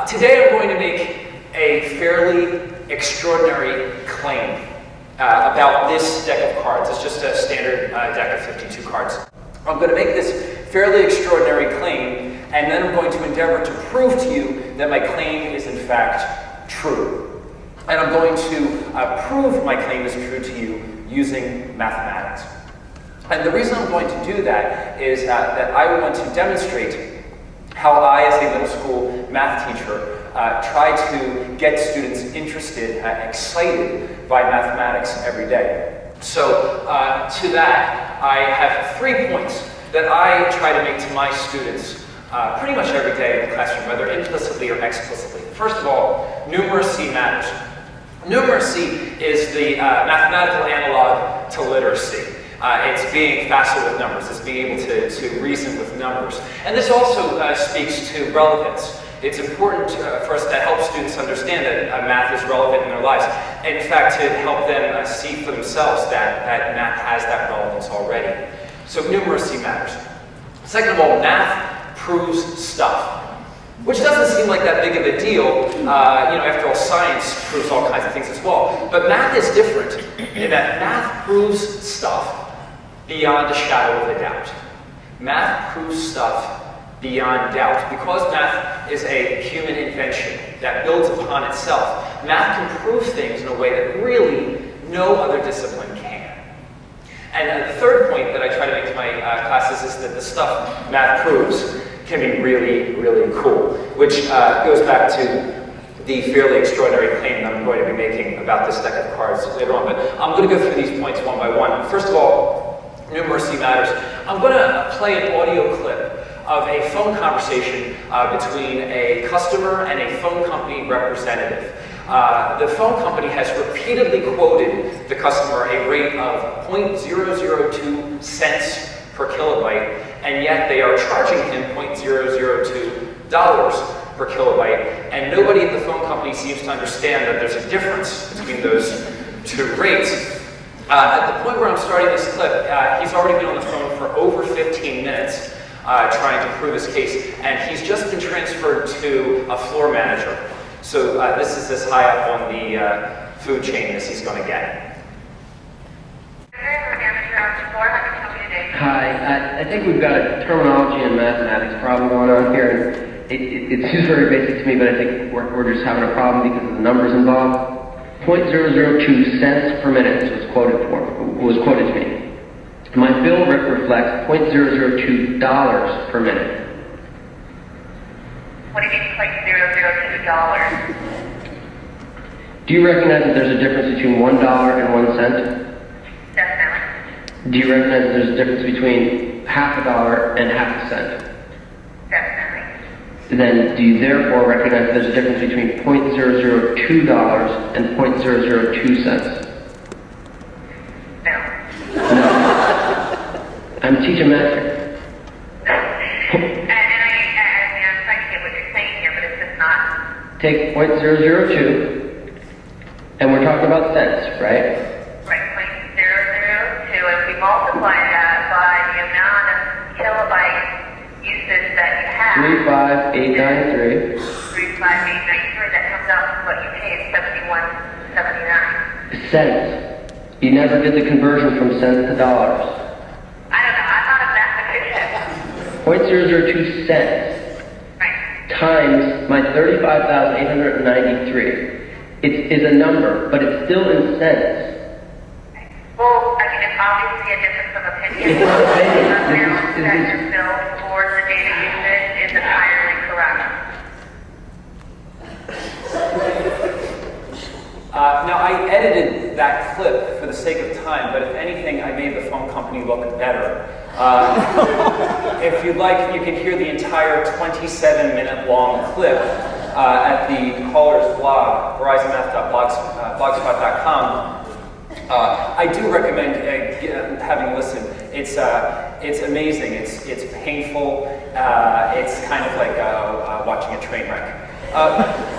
Today I'm going to make a fairly extraordinary claim about this deck of cards. It's just a standard deck of 52 cards. I'm going to make this fairly extraordinary claim, and then I'm going to endeavor to prove to you that my claim is in fact true. And I'm going to prove my claim is true to you using mathematics. And the reason I'm going to do that is that I want to demonstrate how I, as a middle school math teacher, try to get students interested, excited by mathematics every day. So to that, I have 3 points that I try to make to my students pretty much every day in the classroom, whether implicitly or explicitly. First of all, numeracy matters. Numeracy is the mathematical analog to literacy. It's being facile with numbers. It's being able to reason with numbers. And this also speaks to relevance. It's important for us to help students understand that math is relevant in their lives. In fact, to help them see for themselves that math has that relevance already. So numeracy matters. Second of all, math proves stuff, which doesn't seem like that big of a deal. After all, science proves all kinds of things as well. But math is different in that math proves stuff beyond a shadow of a doubt. Math proves stuff beyond doubt. Because math is a human invention that builds upon itself, math can prove things in a way that really no other discipline can. And the third point that I try to make to my classes is that the stuff math proves can be really, really cool, which goes back to the fairly extraordinary claim that I'm going to be making about this deck of cards later on. But I'm going to go through these points one by one. First of all, numeracy matters. I'm going to play an audio clip of a phone conversation between a customer and a phone company representative. The phone company has repeatedly quoted the customer a rate of 0.002 cents per kilobyte, and yet they are charging him $0.002 per kilobyte, and nobody at the phone company seems to understand that there's a difference between those two rates. At the point where I'm starting this clip, he's already been on the phone for over 15 minutes trying to prove his case, and he's just been transferred to a floor manager. So this is as high up on the food chain as he's going to get. Hi, I think we've got a terminology and mathematics problem going on here. It seems very basic to me, but I think we're just having a problem because of the numbers involved. 0.002 cents per minute was quoted to me. My bill reflects $0.002 per minute. What do you mean $0.002? Do you recognize that there's a difference between $1 and 1 cent? Definitely. Do you recognize that there's a difference between $0.50 and half a cent? Definitely. Then do you therefore recognize that there's a difference between $0.002 and 0.002 cents? No. I'm teaching math here. And I'm trying to get what you're saying here, but it's just not. Take 0.002, and we're talking about cents, right? Right, 0.002, and we multiply that by the amount of kilobyte usage that you have. 35893. 35893, that comes out to what you paid, 71.79. Cents. You never did the conversion from cents to dollars. I don't know, I'm not a mathematician. 0.002 cents Right. times my 35,893. It's a number, but it's still in cents. Well, I mean, it's obviously a difference of opinion. It's not big. The amount that you're billed for the data usage is entirely correct. Now, I edited that clip for the sake of time, but if anything, I made the phone company look better. If you'd like, you can hear the entire 27-minute long clip at the caller's blog, verizonmath.blogspot.com. I do recommend having a listen. It's amazing. It's painful. It's kind of like watching a train wreck.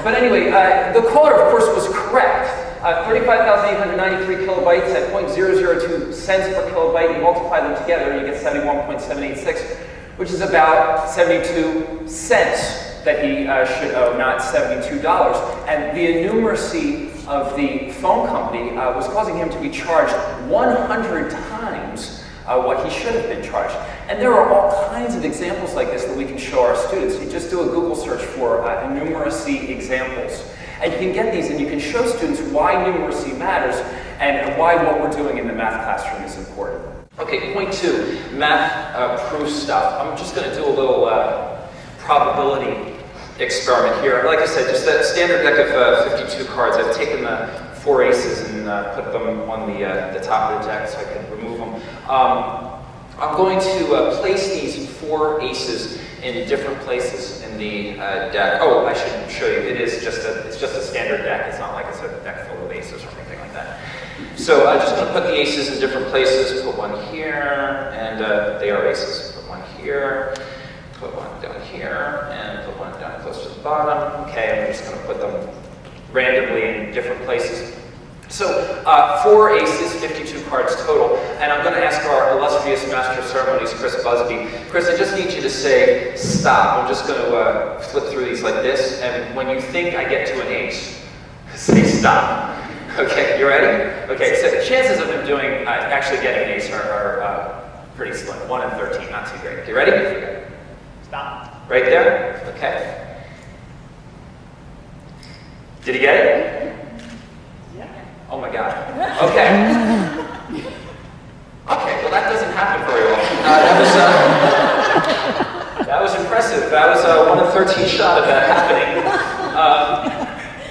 But anyway, the caller, of course, was correct. 35,893 kilobytes at 0.002 cents per kilobyte. You multiply them together, and you get 71.786, which is about 72 cents that he should owe, not $72. And the innumeracy of the phone company was causing him to be charged 100 times what he should have been charged. And there are all kinds of examples like this that we can show our students. You just do a Google search for numeracy examples. And you can get these and you can show students why numeracy matters and why what we're doing in the math classroom is important. Okay, point 2, math proof stuff. I'm just going to do a little probability experiment here. Like I said, just a standard deck of 52 cards. I've taken the 4 aces and put them on the top of the deck so I can remove them. I'm going to place these 4 aces in different places in the deck. Oh, I should show you. It's just a standard deck. It's not like it's a deck full of aces or anything like that. So I'm just going to put the aces in different places. Put one here, and they are aces. Put one here. Put one down here, and put one down close to the bottom. Okay, I'm just going to put them randomly in different places. So 4 aces, 52 cards total, and I'm going to ask our illustrious Master of Ceremonies, Chris Busby. Chris, I just need you to say stop. I'm just going to flip through these like this, and when you think I get to an ace, say stop. Okay, you ready? Okay, so the chances of him doing actually getting an ace are pretty slim. 1 in 13, not too great. Okay, ready? Okay. Stop. Right there? Okay. Did he get it? Yeah. Oh my God. Okay. Okay, well that doesn't happen very often. That was impressive. That was a 1 in 13 shot of that happening.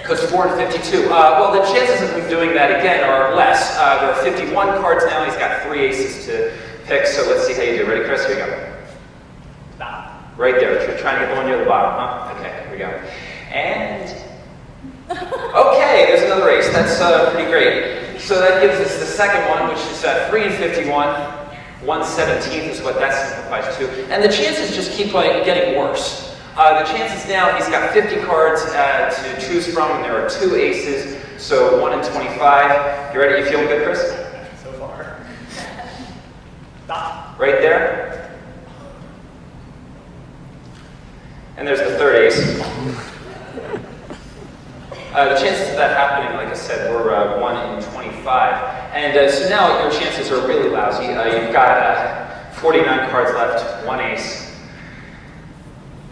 Because 4 in 52. Well, the chances of him doing that again are less. There are 51 cards now. He's got 3 aces to pick, so let's see how you do. Ready, Chris? Here you go. Stop. Right there. You're trying to get the one near the bottom, huh? Okay, here we go. And okay, there's another ace. That's pretty great. So that gives us the second one, which is 3 in 51. 1/17 is what that simplifies to. And the chances just keep getting worse. The chances now, he's got 50 cards to choose from, and there are 2 aces, so 1 in 25. You ready? You feeling good, Chris? So far. Stop. Right there. And there's the 3rd ace. The chances of that happening, like I said, were 1 in 25. And so now your chances are really lousy. You've got 49 cards left, 1 ace.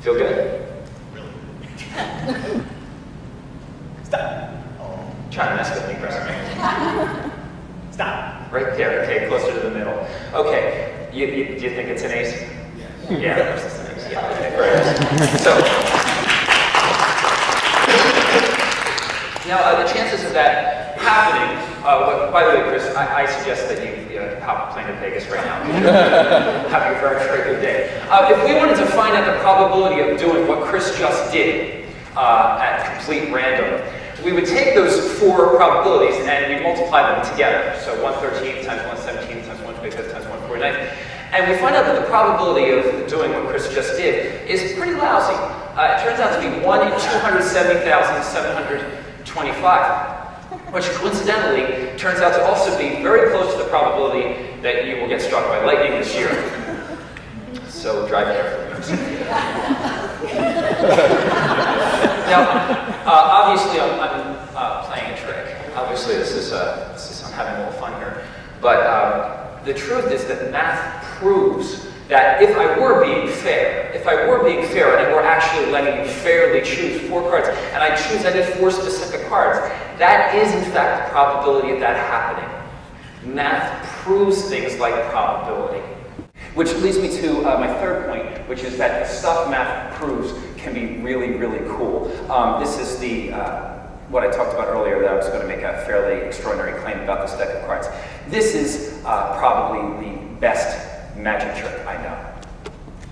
Feel good? Really? Stop. Oh. Trying to mess with me, Chris. Stop. Right there, okay, closer to the middle. Okay, do you think it's an ace? Yes. Yeah, of course it's an ace. Yeah, okay, very nice. So, now the chances of that happening, by the way, Chris, I suggest that you hop a plane to Vegas right now. Having a very, very good day. If we wanted to find out the probability of doing what Chris just did at complete random, we would take those 4 probabilities and we multiply them together. So 1/13 times 1/17 times 1/25 times 1/49. And we find out that the probability of doing what Chris just did is pretty lousy. It turns out to be 1 in 270,725. Which coincidentally turns out to also be very close to the probability that you will get struck by lightning this year. So drive carefully. Now, obviously I'm playing a trick. Obviously I'm having a little fun here. But the truth is that math proves that if I were being fair, and I were actually letting you fairly choose 4 cards, and I choose any 4 specific cards, that is in fact the probability of that happening. Math proves things like probability. Which leads me to my 3rd point, which is that the stuff math proves can be really, really cool. This is what I talked about earlier, that I was going to make a fairly extraordinary claim about this deck of cards. This is probably the best magic trick I know.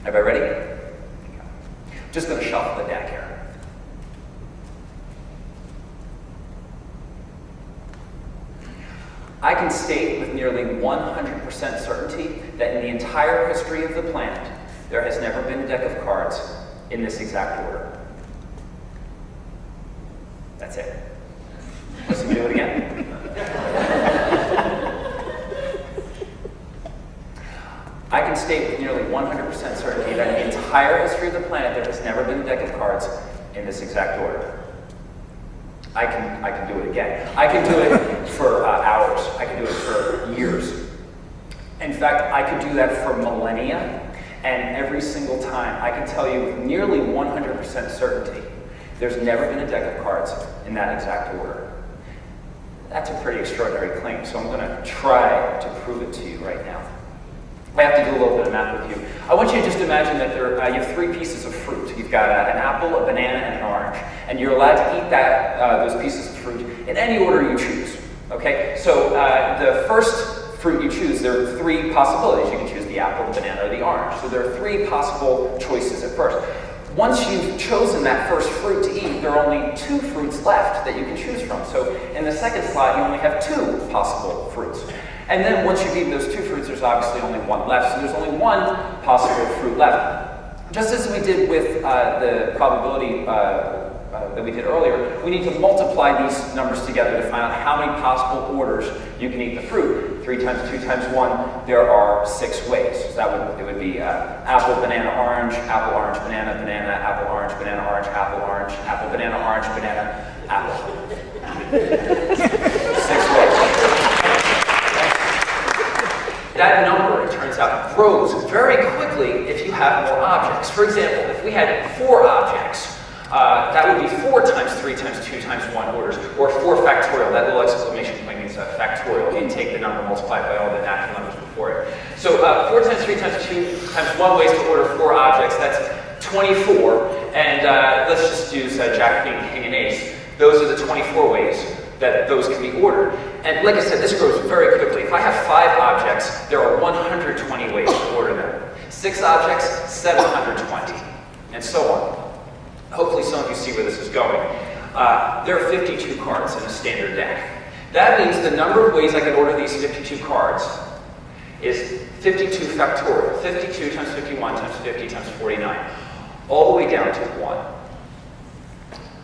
Everybody ready? Just going to shuffle the deck here. I can state with nearly 100% certainty that in the entire history of the planet, there has never been a deck of cards in this exact order. That's it. Let's do it again. I can state with nearly 100% certainty that in the entire entire history of the planet, there has never been a deck of cards in this exact order. I can do it again. I can do it for hours. I can do it for years. In fact, I could do that for millennia, and every single time, I can tell you with nearly 100% certainty, there's never been a deck of cards in that exact order. That's a pretty extraordinary claim, so I'm going to try to prove it to you right now. I have to do a little bit of math with you. I want you to just imagine that you have 3 pieces of fruit. You've got an apple, a banana, and an orange. And you're allowed to eat those pieces of fruit in any order you choose. Okay? So the first fruit you choose, there are 3 possibilities. You can choose the apple, the banana, or the orange. So there are 3 possible choices at first. Once you've chosen that first fruit to eat, there are only 2 fruits left that you can choose from. So in the second slot, you only have 2 possible fruits. And then once you've eaten those 2 fruits, there's obviously only 1 left. So there's only 1 possible fruit left. Just as we did with the probability that we did earlier, we need to multiply these numbers together to find out how many possible orders you can eat the fruit. 3 times 2 times 1, there are 6 ways. So it would be apple, banana, orange, apple, orange, banana, banana, apple, orange, banana, orange, apple, banana, orange, banana, apple. 6 ways. That number, it turns out, grows very quickly if you have more objects. For example, if we had 4 objects, that would be 4 times 3 times 2 times 1 orders, or 4 factorial. That little exclamation point means factorial. You take the number, multiply it by all the natural numbers before it. So 4 times 3 times 2 times 1 ways to order 4 objects, that's 24. And let's just use Jack, Queen, King, and Ace. Those are the 24 ways that those can be ordered. And like I said, this grows very quickly. If I have 5 objects, there are 120 ways to order them. 6 objects, 720, and so on. Hopefully some of you see where this is going. There are 52 cards in a standard deck. That means the number of ways I can order these 52 cards is 52 factorial. 52 times 51 times 50 times 49, all the way down to 1.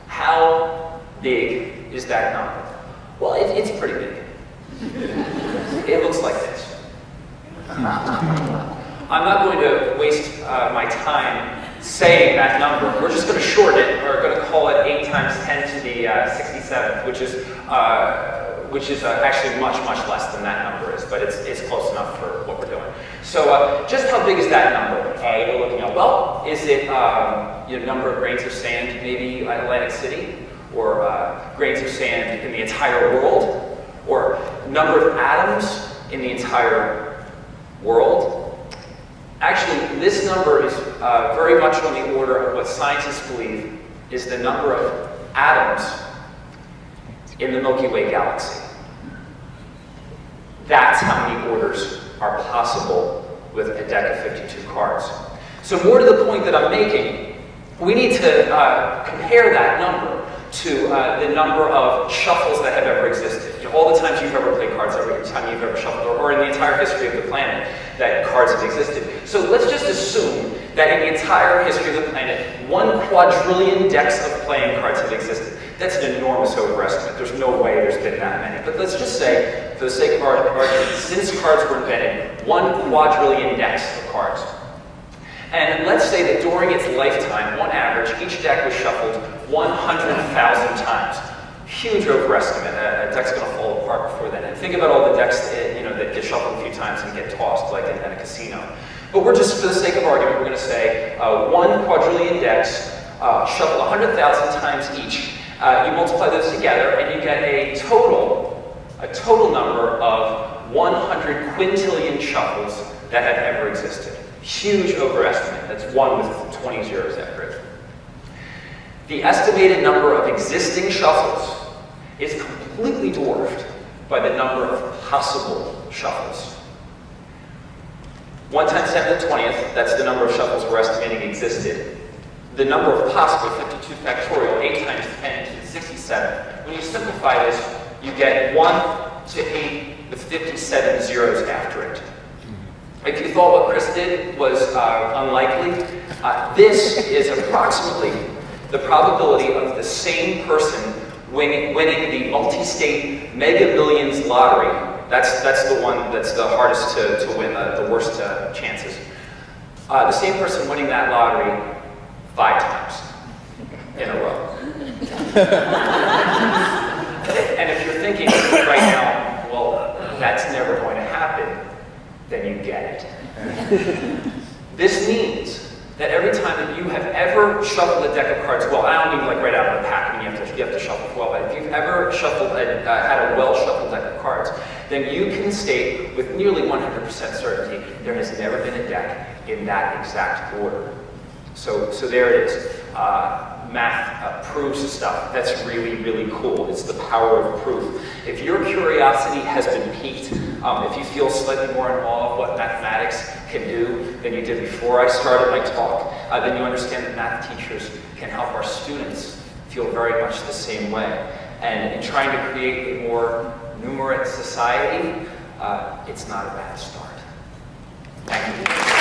How big is that number? Well, it's pretty big. It looks like this. I'm not going to waste my time saying that number. We're just going to shorten it. We're going to call it 8 times 10 to the 67th, which is actually much, much less than that number is, but it's close enough for what we're doing. So just how big is that number you're looking at? Well, is it number of grains of sand, maybe Atlantic City? Or grains of sand in the entire world? Or number of atoms in the entire world? Actually, this number is very much on the order of what scientists believe is the number of atoms in the Milky Way galaxy. That's how many orders are possible with a deck of 52 cards. So more to the point that I'm making, we need to compare that number to the number of shuffles that have ever existed. All the times you've ever played cards, every time you've ever shuffled, or in the entire history of the planet, that cards have existed. So let's just assume that in the entire history of the planet, 1 quadrillion decks of playing cards have existed. That's an enormous overestimate. There's no way there's been that many. But let's just say, for the sake of our argument, since cards were invented, 1 quadrillion decks of cards. And let's say that during its lifetime, on average, each deck was shuffled 100,000 times. Huge overestimate. A deck's going to fall apart before then. And think about all the decks that get shuffled a few times and get tossed, like in a casino. But we're just, for the sake of argument, we're going to say 1 quadrillion decks shuffled 100,000 times each. You multiply those together, and you get a total number of 100 quintillion shuffles that have ever existed. Huge overestimate. That's 1 with 20 zeros after it. The estimated number of existing shuffles is completely dwarfed by the number of possible shuffles. 1 times 10 to the 20th, that's the number of shuffles we're estimating existed. The number of possible, 52 factorial, 8 times 10 to the 67. When you simplify this, you get 1 to 8 with 57 zeros after it. If you thought what Chris did was unlikely, this is approximately the probability of the same person winning the multi-state Mega Millions lottery. That's the one that's the hardest to win, the worst chances. The same person winning that lottery 5 times in a row. And if you're thinking right now, well, that's never going to happen, then you get it. This means that every time that you have ever shuffled a deck of cards, well, I don't mean like right out of the pack, I mean you have to shuffle well, but if you've ever shuffled had a well-shuffled deck of cards, then you can state with nearly 100% certainty there has never been a deck in that exact order. So there it is. Math proves stuff. That's really, really cool. It's the power of proof. If your curiosity has been piqued, if you feel slightly more in awe of what mathematics can do than you did before I started my talk, then you understand that math teachers can help our students feel very much the same way. And in trying to create a more numerate society, it's not a bad start. Thank you.